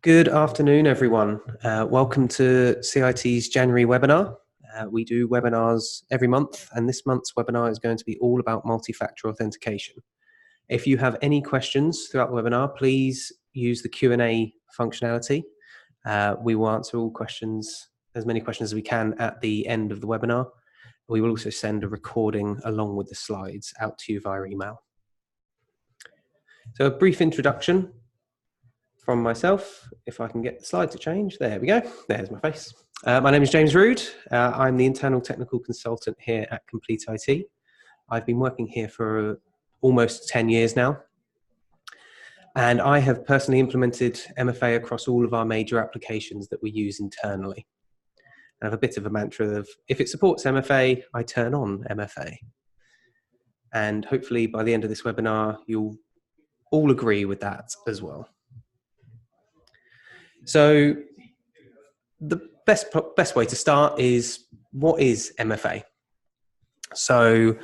Good afternoon, everyone. Welcome to CIT's January webinar. We do webinars every month, and this month's webinar is going to be all about multi-factor authentication. If you have any questions throughout the webinar, please use the Q&A functionality. We will answer all questions, as many questions as we can at the end of the webinar. We will also send a recording along with the slides out to you via email. So a brief introduction from myself, if I can get the slide to change. There we go. There's my face. My name is James Rood. I'm the internal technical consultant here at Complete IT. I've been working here for almost 10 years now. And I have personally implemented MFA across all of our major applications that we use internally. I have a bit of a mantra of, if it supports MFA, I turn on MFA. And hopefully by the end of this webinar, you'll all agree with that as well. So the best way to start is, what is MFA? So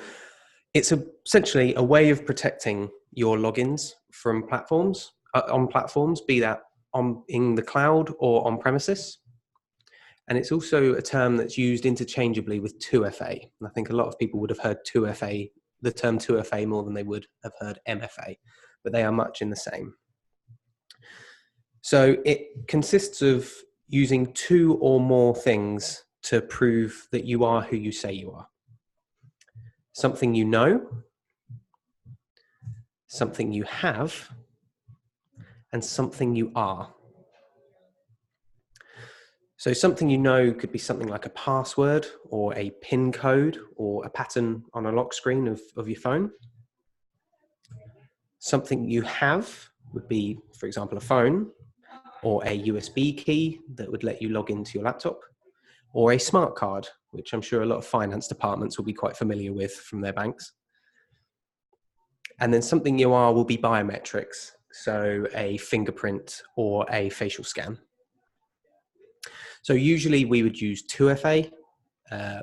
it's essentially a way of protecting your logins from platforms, on platforms, be that in the cloud or on premises. And it's also a term that's used interchangeably with 2FA. And I think a lot of people would have heard 2FA, the term 2FA, more than they would have heard MFA, but they are much in the same. So it consists of using two or more things to prove that you are who you say you are. Something you know, something you have, and something you are. So something you know could be something like a password or a PIN code or a pattern on a lock screen of your phone. Something you have would be, for example, a phone, or a USB key that would let you log into your laptop, or a smart card, which I'm sure a lot of finance departments will be quite familiar with from their banks. And then something you are will be biometrics, so a fingerprint or a facial scan. So usually we would use 2FA,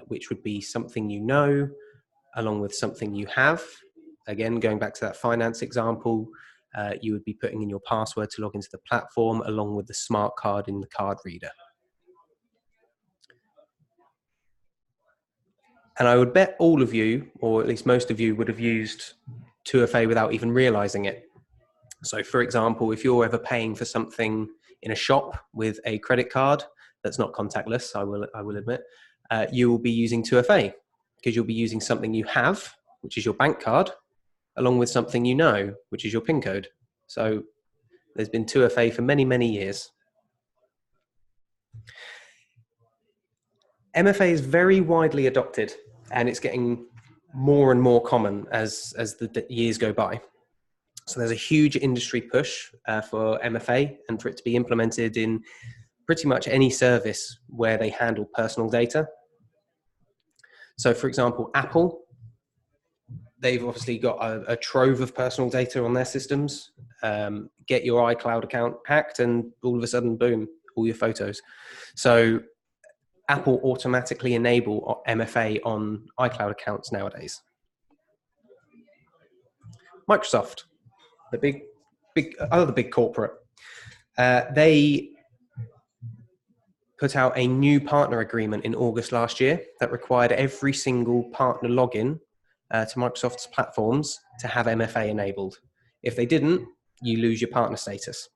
which would be something you know, along with something you have. Again, going back to that finance example, you would be putting in your password to log into the platform along with the smart card in the card reader. And I would bet all of you, or at least most of you, would have used 2FA without even realizing it. So for example, if you're ever paying for something in a shop with a credit card that's not contactless, I will admit, you will be using 2FA because you'll be using something you have, which is your bank card, along with something you know, which is your PIN code. So there's been 2FA for many, many years. MFA is very widely adopted, and it's getting more and more common as the years go by. So there's a huge industry push for MFA and for it to be implemented in pretty much any service where they handle personal data. So for example, Apple, they've obviously got a trove of personal data on their systems. Get your iCloud account hacked and all of a sudden, boom, all your photos. So Apple automatically enable MFA on iCloud accounts nowadays. Microsoft, the other big corporate, they put out a new partner agreement in August last year that required every single partner login to Microsoft's platforms to have MFA enabled. If they didn't, you lose your partner status.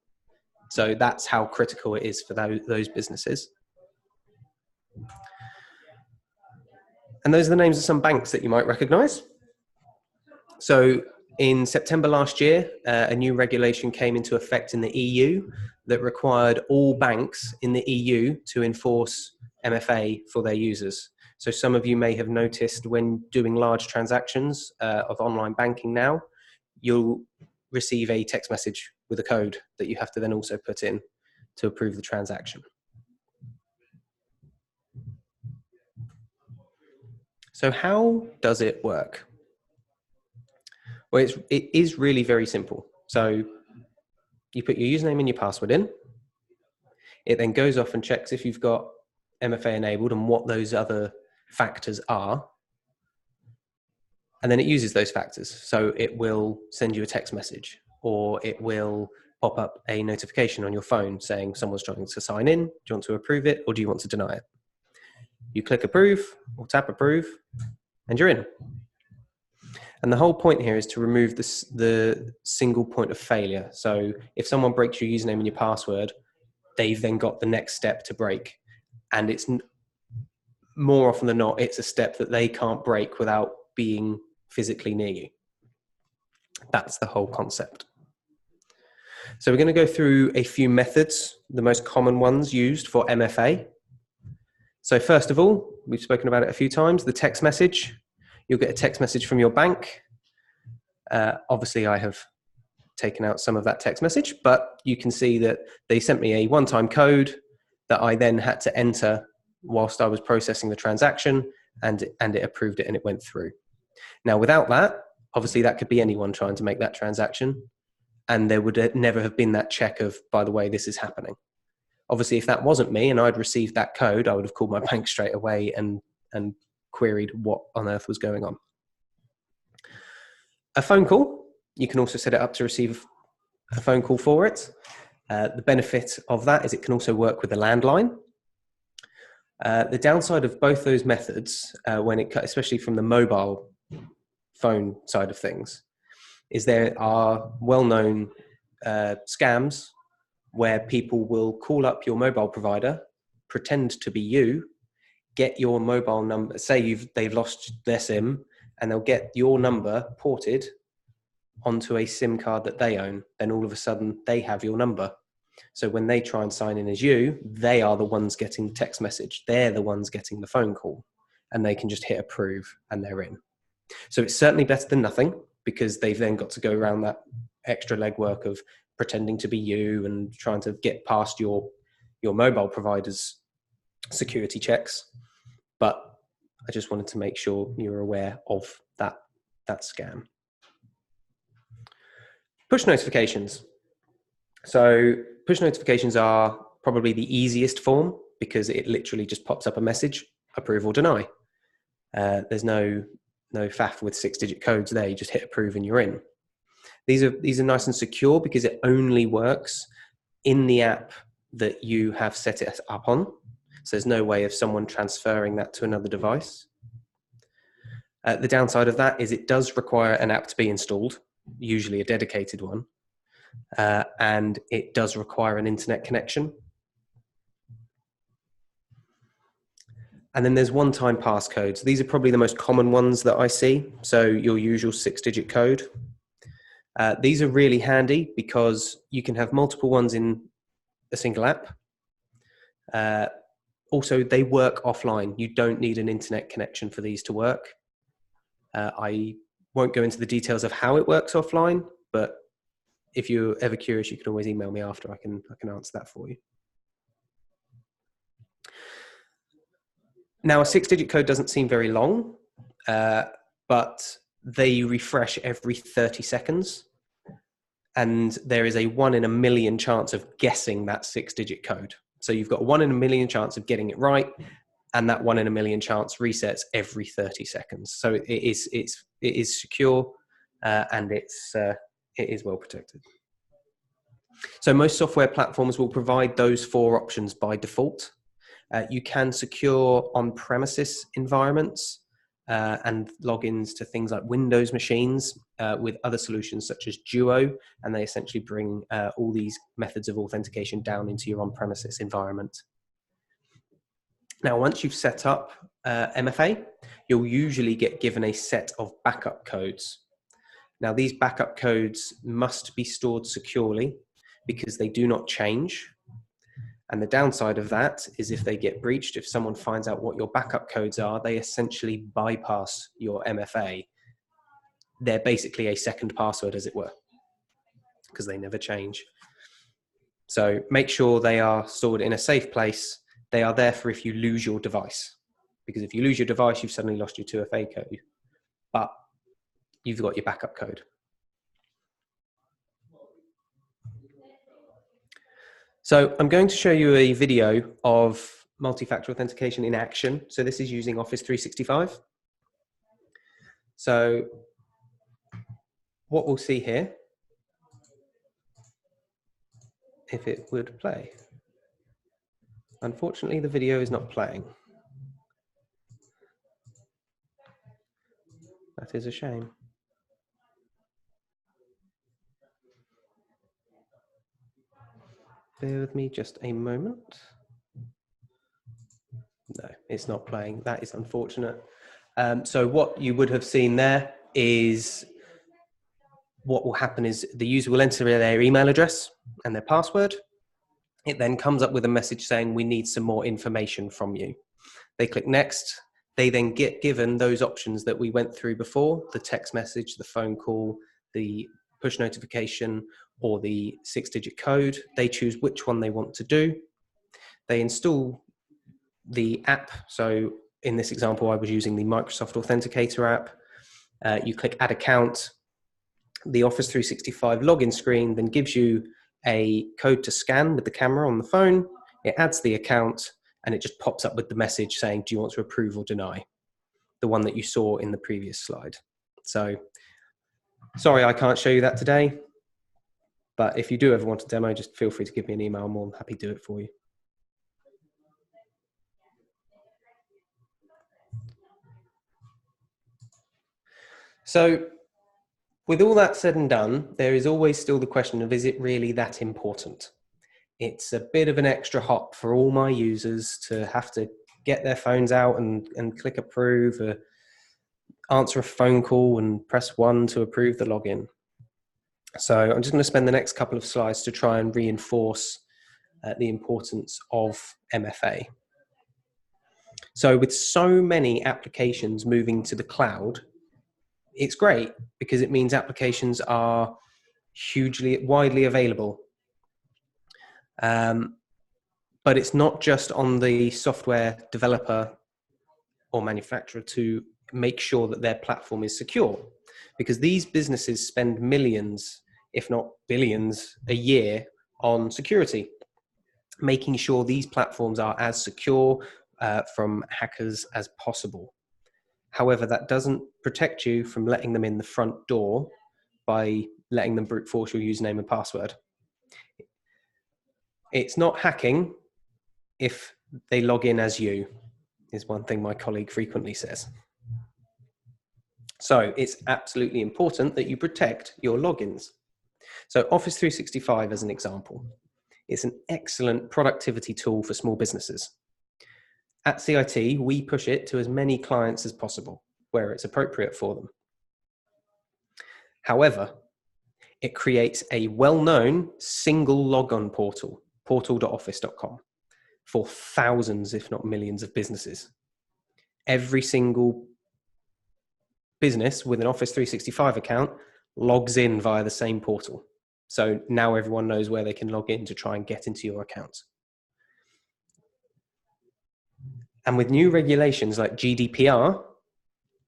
So that's how critical it is for those businesses. And those are the names of some banks that you might recognize. So in September last year, a new regulation came into effect in the EU that required all banks in the EU to enforce MFA for their users. So some of you may have noticed when doing large transactions of online banking now, you'll receive a text message with a code that you have to then also put in to approve the transaction. So how does it work? Well, it is really very simple. So you put your username and your password in. It then goes off and checks if you've got MFA enabled and what those other factors are. And then it uses those factors. So it will send you a text message, or it will pop up a notification on your phone saying someone's trying to sign in. Do you want to approve it or do you want to deny it? You click approve or tap approve and you're in. And the whole point here is to remove the single point of failure. So if someone breaks your username and your password, they've then got the next step to break. And it's more often than not, it's a step that they can't break without being physically near you. That's the whole concept. So we're going to go through a few methods, the most common ones used for MFA. So first of all, we've spoken about it a few times, the text message. You'll get a text message from your bank. Obviously, I have taken out some of that text message, but you can see that they sent me a one-time code that I then had to enter whilst I was processing the transaction, and it approved it and it went through. Now, without that, obviously that could be anyone trying to make that transaction, and there would never have been that check of, by the way, this is happening. Obviously, if that wasn't me and I'd received that code, I would have called my bank straight away and queried what on earth was going on. A phone call, you can also set it up to receive a phone call for it. The benefit of that is it can also work with a landline. The downside of both those methods, especially from the mobile phone side of things, is there are well-known scams where people will call up your mobile provider, pretend to be you, get your mobile number, say they've lost their SIM, and they'll get your number ported onto a SIM card that they own. Then all of a sudden they have your number. So when they try and sign in as you, they are the ones getting the text message. They're the ones getting the phone call, and they can just hit approve and they're in. So it's certainly better than nothing, because they've then got to go around that extra legwork of pretending to be you and trying to get past your mobile provider's security checks. But I just wanted to make sure you're aware of that scam. Push notifications. So push notifications are probably the easiest form, because it literally just pops up a message, approve or deny. There's no faff with 6-digit codes there. You just hit approve and you're in. These are nice and secure because it only works in the app that you have set it up on. So there's no way of someone transferring that to another device. The downside of that is it does require an app to be installed, usually a dedicated one, and it does require an internet connection. And then there's one-time passcodes. These are probably the most common ones that I see. So your usual 6-digit code. These are really handy because you can have multiple ones in a single app. Also, they work offline. You don't need an internet connection for these to work. I won't go into the details of how it works offline, but if you're ever curious, you can always email me after. I can answer that for you. Now, a 6-digit code doesn't seem very long, but they refresh every 30 seconds. And there is a 1 in a million chance of guessing that 6-digit code. So you've got a 1 in a million chance of getting it right, and that 1 in a million chance resets every 30 seconds. So it is secure, and it is well protected. So most software platforms will provide those 4 options by default. You can secure on-premises environments and logins to things like Windows machines with other solutions such as Duo, and they essentially bring all these methods of authentication down into your on-premises environment. Now, once you've set up MFA, you'll usually get given a set of backup codes. Now, these backup codes must be stored securely because they do not change. And the downside of that is if they get breached, if someone finds out what your backup codes are, they essentially bypass your MFA. They're basically a second password, as it were, because they never change. So make sure they are stored in a safe place. They are there for if you lose your device, because if you lose your device, you've suddenly lost your 2FA code, but you've got your backup code. So I'm going to show you a video of multi-factor authentication in action. So this is using Office 365. So what we'll see here if it would play. Unfortunately, the video is not playing. That is a shame. Bear with me just a moment. No, it's not playing. That is unfortunate. So what you would have seen there is what will happen is the user will enter their email address and their password. It then comes up with a message saying, we need some more information from you. They click next. They then get given those options that we went through before, the text message, the phone call, the push notification, or the 6-digit code. They choose which one they want to do. They install the app. So in this example, I was using the Microsoft Authenticator app. You click add account. The Office 365 login screen then gives you a code to scan with the camera on the phone. It adds the account and it just pops up with the message saying, do you want to approve or deny? The one that you saw in the previous slide. So sorry, I can't show you that today, but if you do ever want a demo, just feel free to give me an email. I'm more than happy to do it for you. So with all that said and done, there is always still the question of, is it really that important? It's a bit of an extra hop for all my users to have to get their phones out and click approve, or answer a phone call and press 1 to approve the login. So I'm just going to spend the next couple of slides to try and reinforce the importance of MFA. So with so many applications moving to the cloud, it's great because it means applications are widely available. But it's not just on the software developer or manufacturer to make sure that their platform is secure, because these businesses spend millions, if not billions, a year on security, making sure these platforms are as secure from hackers as possible. However, that doesn't protect you from letting them in the front door by letting them brute force your username and password. It's not hacking if they log in as you, is one thing my colleague frequently says. So it's absolutely important that you protect your logins. So Office 365 as an example, it's an excellent productivity tool for small businesses. At CIT, we push it to as many clients as possible where it's appropriate for them. However, it creates a well-known single logon portal, portal.office.com, for thousands, if not millions of businesses. Every single business with an Office 365 account logs in via the same portal. So now everyone knows where they can log in to try and get into your account. And with new regulations like GDPR,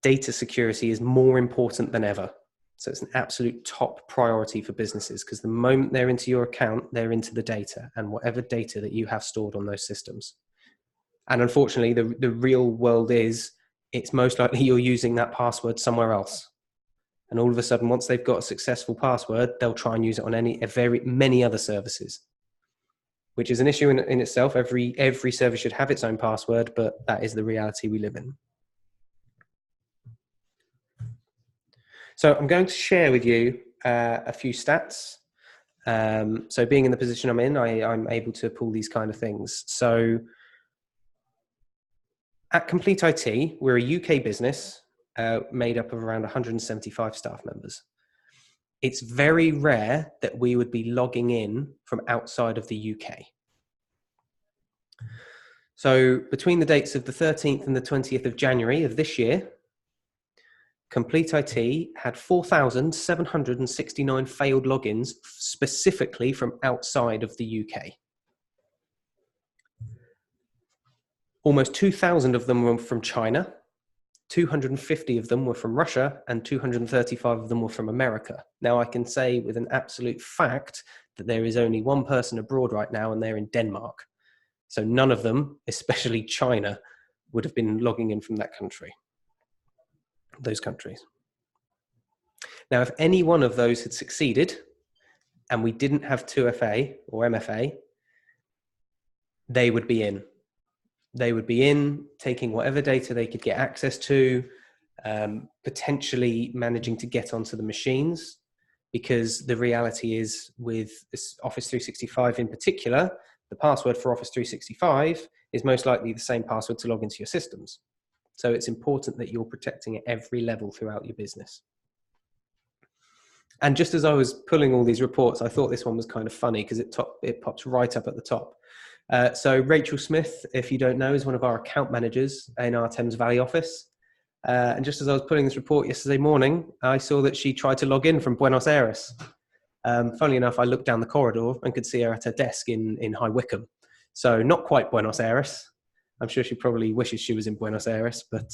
data security is more important than ever. So it's an absolute top priority for businesses, because the moment they're into your account, they're into the data and whatever data that you have stored on those systems. And unfortunately, the real world is, it's most likely you're using that password somewhere else. And all of a sudden, once they've got a successful password, they'll try and use it on many other services, which is an issue in itself. Every service should have its own password, but that is the reality we live in. So I'm going to share with you a few stats. So being in the position I'm in, I'm able to pull these kind of things. So at Complete IT, we're a UK business made up of around 175 staff members. It's very rare that we would be logging in from outside of the UK. So between the dates of the 13th and the 20th of January of this year, Complete IT had 4,769 failed logins specifically from outside of the UK. Almost 2,000 of them were from China, 250 of them were from Russia, and 235 of them were from America. Now I can say with an absolute fact that there is only one person abroad right now, and they're in Denmark. So none of them, especially China, would have been logging in from that country. Those countries. Now, if any one of those had succeeded and we didn't have 2FA or MFA, they would be in. They would be in, taking whatever data they could get access to, potentially managing to get onto the machines, because the reality is with this Office 365 in particular, the password for Office 365 is most likely the same password to log into your systems. So it's important that you're protecting at every level throughout your business. And just as I was pulling all these reports, I thought this one was kind of funny because it pops right up at the top. So Rachel Smith, if you don't know, is one of our account managers in our Thames Valley office. And just as I was putting this report yesterday morning, I saw that she tried to log in from Buenos Aires. Funnily enough, I looked down the corridor and could see her at her desk in High Wycombe. So not quite Buenos Aires. I'm sure she probably wishes she was in Buenos Aires, but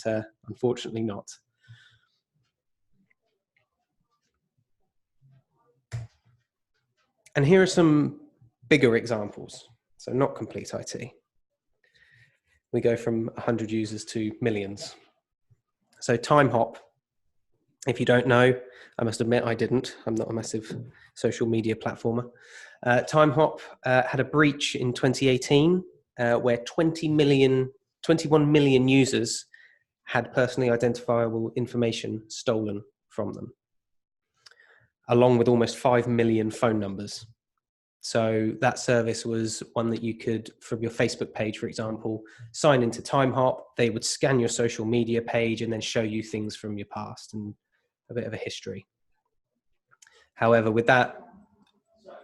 unfortunately not. And here are some bigger examples. So not complete IT. We go from 100 users to millions. So TimeHop, if you don't know, I must admit I didn't. I'm not a massive social media platformer. TimeHop had a breach in 2018 where 21 million users had personally identifiable information stolen from them, along with almost 5 million phone numbers. So that service was one that you could, from your Facebook page, for example, sign into TimeHop. They would scan your social media page and then show you things from your past and a bit of a history. However, with that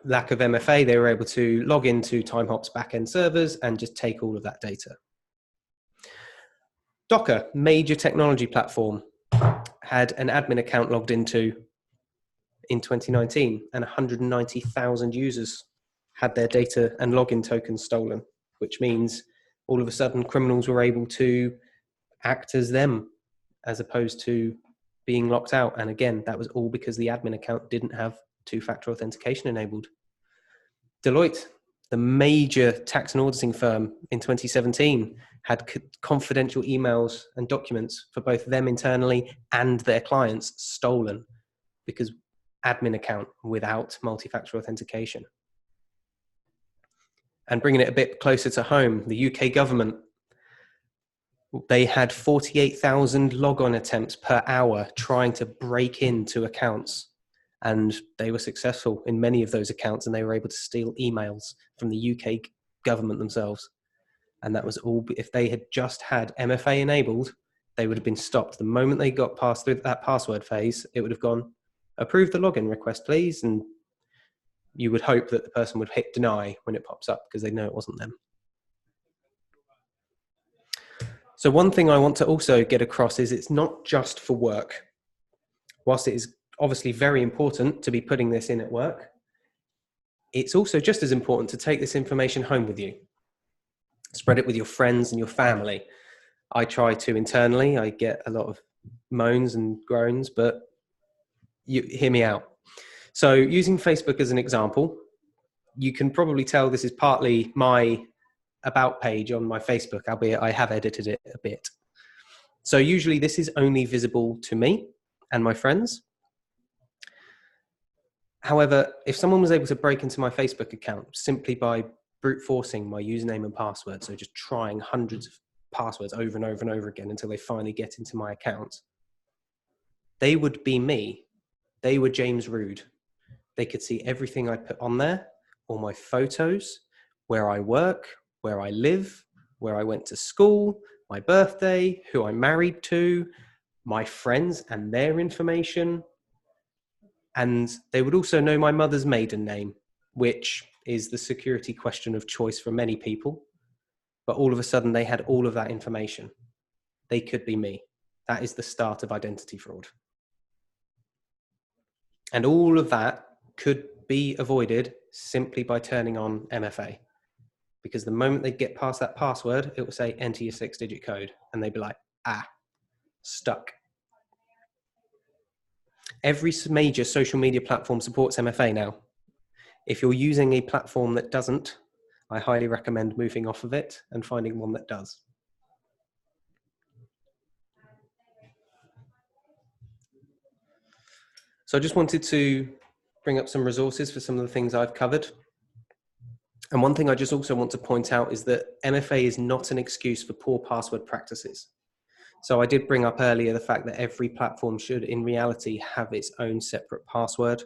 lack of MFA, they were able to log into TimeHop's backend servers and just take all of that data. Docker, major technology platform, had an admin account logged into in 2019, and 190,000 users had their data and login tokens stolen, which means all of a sudden criminals were able to act as them as opposed to being locked out. And again, that was all because the admin account didn't have two-factor authentication enabled. Deloitte, the major tax and auditing firm in 2017, had confidential emails and documents for both them internally and their clients stolen because admin account without multi-factor authentication. And bringing it a bit closer to home, the UK government, they had 48,000 logon attempts per hour trying to break into accounts. And they were successful in many of those accounts, and they were able to steal emails from the UK government themselves. And that was all, if they had just had MFA enabled, they would have been stopped. The moment they got past through that password phase, it would have gone, approve the login request, please. And you would hope that the person would hit deny when it pops up because they know it wasn't them. So one thing I want to also get across is it's not just for work. Whilst it is obviously very important to be putting this in at work, it's also just as important to take this information home with you. Spread it with your friends and your family. I try to internally. I get a lot of moans and groans, but you hear me out. So using Facebook as an example, you can probably tell this is partly my about page on my Facebook, albeit I have edited it a bit. So usually this is only visible to me and my friends. However, if someone was able to break into my Facebook account simply by brute forcing my username and password, so just trying hundreds of passwords over and over and over again until they finally get into my account, they would be me. They were James Rood. They could see everything I put on there, all my photos, where I work, where I live, where I went to school, my birthday, who I'm married to, my friends and their information. And they would also know my mother's maiden name, which is the security question of choice for many people. But all of a sudden they had all of that information. They could be me. That is the start of identity fraud. And all of that could be avoided simply by turning on MFA. Because the moment they get past that password, it will say, enter your 6-digit code. And they'd be like, stuck. Every major social media platform supports MFA now. If you're using a platform that doesn't, I highly recommend moving off of it and finding one that does. So I just wanted to bring up some resources for some of the things I've covered. And one thing I just also want to point out is that MFA is not an excuse for poor password practices. So I did bring up earlier the fact that every platform should, in reality, have its own separate password.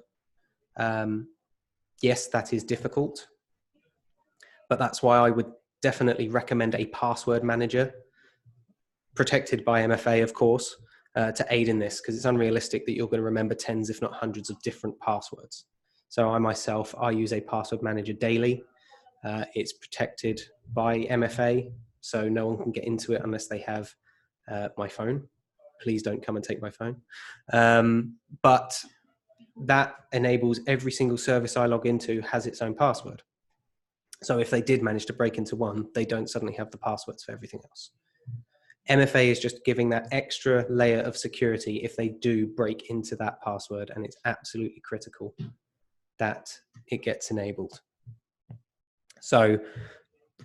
Yes, that is difficult, but that's why I would definitely recommend a password manager, protected by MFA, of course, to aid in this, because it's unrealistic that you're going to remember tens, if not hundreds, of different passwords. So I use a password manager daily. It's protected by MFA, so no one can get into it unless they have my phone. Please don't come and take my phone. But that enables every single service I log into has its own password. So if they did manage to break into one, they don't suddenly have the passwords for everything else. MFA is just giving that extra layer of security if they do break into that password, and it's absolutely critical that it gets enabled. So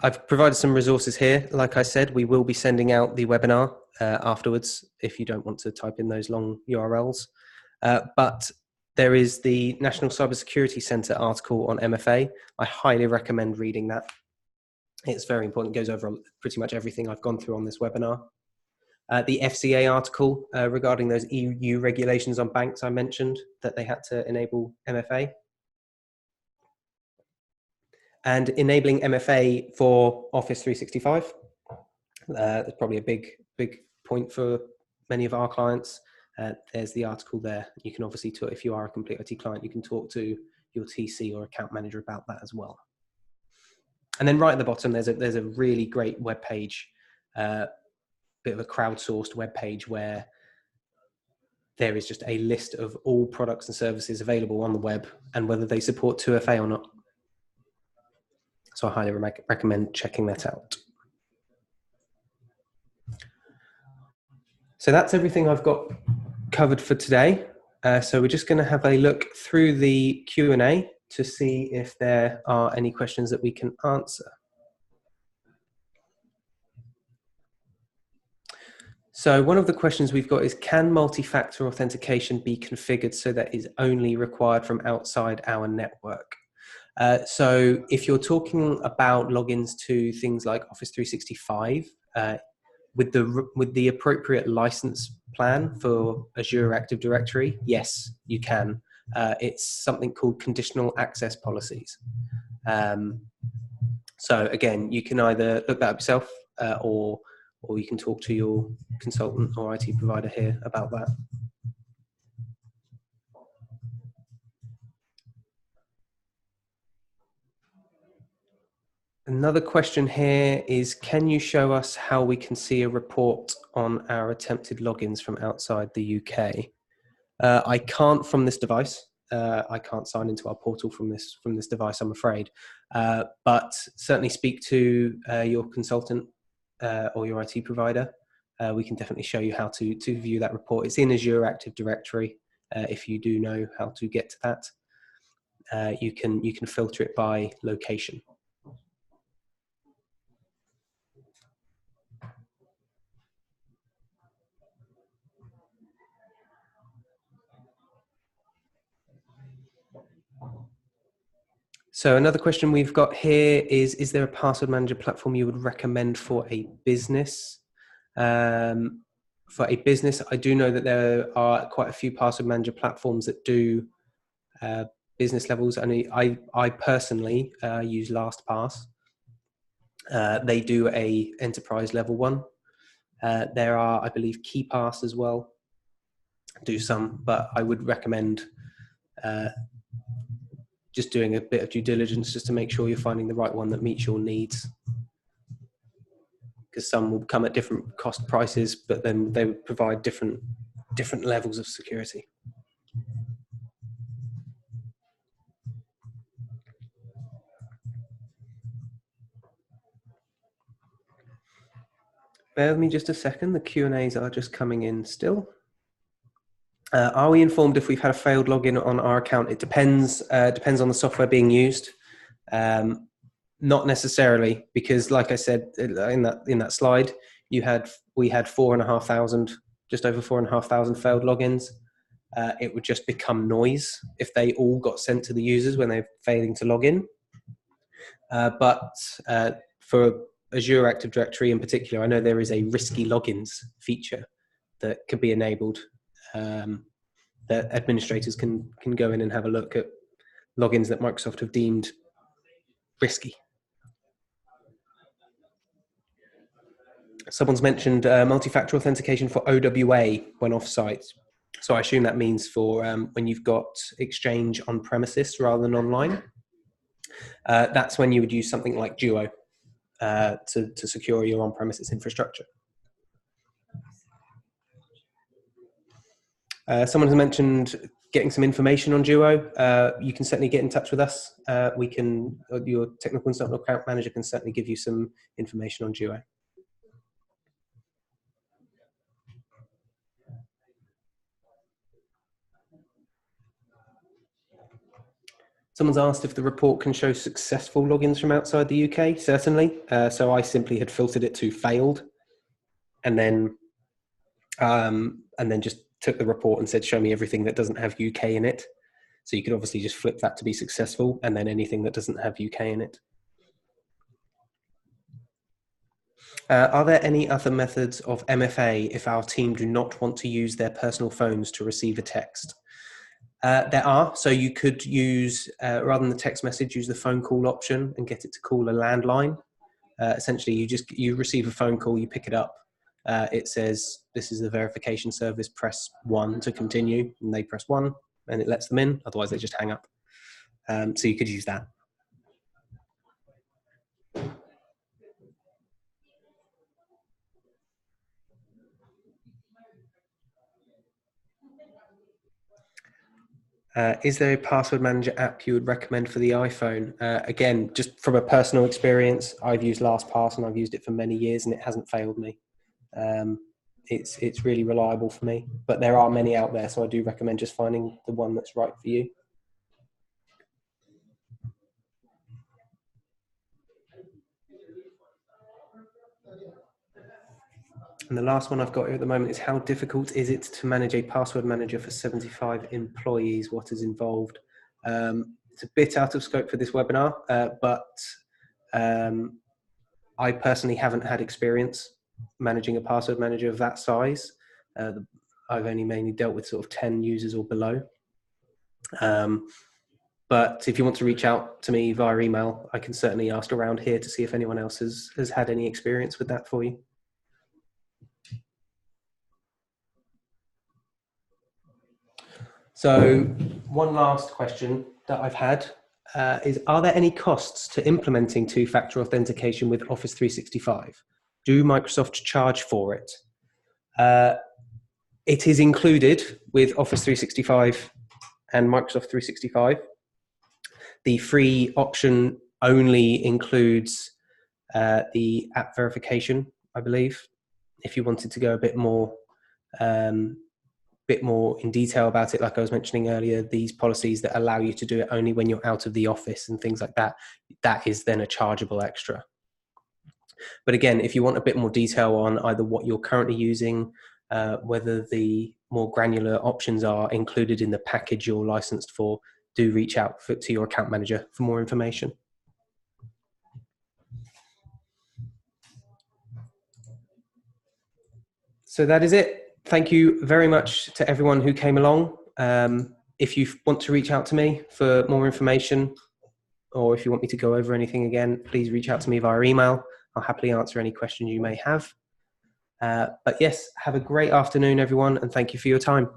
I've provided some resources here. Like I said, we will be sending out the webinar afterwards if you don't want to type in those long URLs. But there is the National Cybersecurity Centre article on MFA. I highly recommend reading that. It's very important. It goes over pretty much everything I've gone through on this webinar. The FCA article regarding those EU regulations on banks I mentioned, that they had to enable MFA. And enabling MFA for Office 365. That's probably a big point for many of our clients. There's the article there. You can obviously talk, if you are a complete IT client, you can talk to your TC or account manager about that as well. And then right at the bottom, there's a really great web page, bit of a crowdsourced web page where there is just a list of all products and services available on the web and whether they support 2FA or not. So I highly recommend checking that out. So that's everything I've got covered for today. So we're just going to have a look through the Q&A to see if there are any questions that we can answer. So one of the questions we've got is, can multi-factor authentication be configured so that is only required from outside our network? So if you're talking about logins to things like Office 365, with the appropriate license plan for Azure Active Directory, yes, you can. It's something called conditional access policies. So again, you can either look that up yourself or you can talk to your consultant or IT provider here about that. Another question here is, can you show us how we can see a report on our attempted logins from outside the UK? I can't from this device. I can't sign into our portal from this device, I'm afraid. But certainly speak to your consultant or your IT provider. We can definitely show you how to view that report. It's in Azure Active Directory. If you do know how to get to that, you can filter it by location. So another question we've got here is there a password manager platform you would recommend for a business? For a business, I do know that there are quite a few password manager platforms that do business levels, and I personally use LastPass. They do a enterprise level one. There are, I believe, KeyPass as well. Do some, but I would recommend just doing a bit of due diligence just to make sure you're finding the right one that meets your needs. Because some will come at different cost prices, but then they would provide different levels of security. Bear with me just a second. The Q&As are just coming in still. Are we informed if we've had a failed login on our account? It depends. Depends on the software being used. Not necessarily, because like I said in that slide, we had 4,500, just over 4,500 failed logins. it would just become noise if they all got sent to the users when they're failing to log in. But for Azure Active Directory in particular, I know there is a risky logins feature that can be enabled, that administrators can go in and have a look at logins that Microsoft have deemed risky. Someone's mentioned multi-factor authentication for OWA when off-site. So I assume that means for when you've got Exchange on premises rather than online. That's when you would use something like Duo to secure your on-premises infrastructure. Someone has mentioned getting some information on Duo. You can certainly get in touch with us. Your technical consultant or account manager can certainly give you some information on Duo. Someone's asked if the report can show successful logins from outside the UK. Certainly. So I simply had filtered it to failed, and then just took the report and said, show me everything that doesn't have UK in it. So you could obviously just flip that to be successful, and then anything that doesn't have UK in it. Are there any other methods of MFA if our team do not want to use their personal phones to receive a text? There are. So you could use, rather than the text message, use the phone call option and get it to call a landline. Essentially, you receive a phone call, you pick it up. It says, this is the verification service, press 1 to continue, and they press 1 and it lets them in. Otherwise, they just hang up. So you could use that. Is there a password manager app you would recommend for the iPhone? Again, just from a personal experience, I've used LastPass and I've used it for many years and it hasn't failed me. It's really reliable for me, but there are many out there, so I do recommend just finding the one that's right for you. And the last one I've got here at the moment is, how difficult is it to manage a password manager for 75 employees? What is involved? It's a bit out of scope for this webinar, but I personally haven't had experience managing a password manager of that size. I've only mainly dealt with sort of 10 users or below. But if you want to reach out to me via email, I can certainly ask around here to see if anyone else has had any experience with that for you. So one last question that I've had is, are there any costs to implementing two-factor authentication with Office 365? Do Microsoft charge for it? It is included with Office 365 and Microsoft 365. The free option only includes the app verification, I believe. If you wanted to go a bit more in detail about it, like I was mentioning earlier, these policies that allow you to do it only when you're out of the office and things like that, that is then a chargeable extra. But again, if you want a bit more detail on either what you're currently using, whether the more granular options are included in the package you're licensed for, do reach out to your account manager for more information. So that is it. Thank you very much to everyone who came along. If you want to reach out to me for more information, or if you want me to go over anything again, please reach out to me via email. I'll happily answer any questions you may have. But yes, have a great afternoon, everyone, and thank you for your time.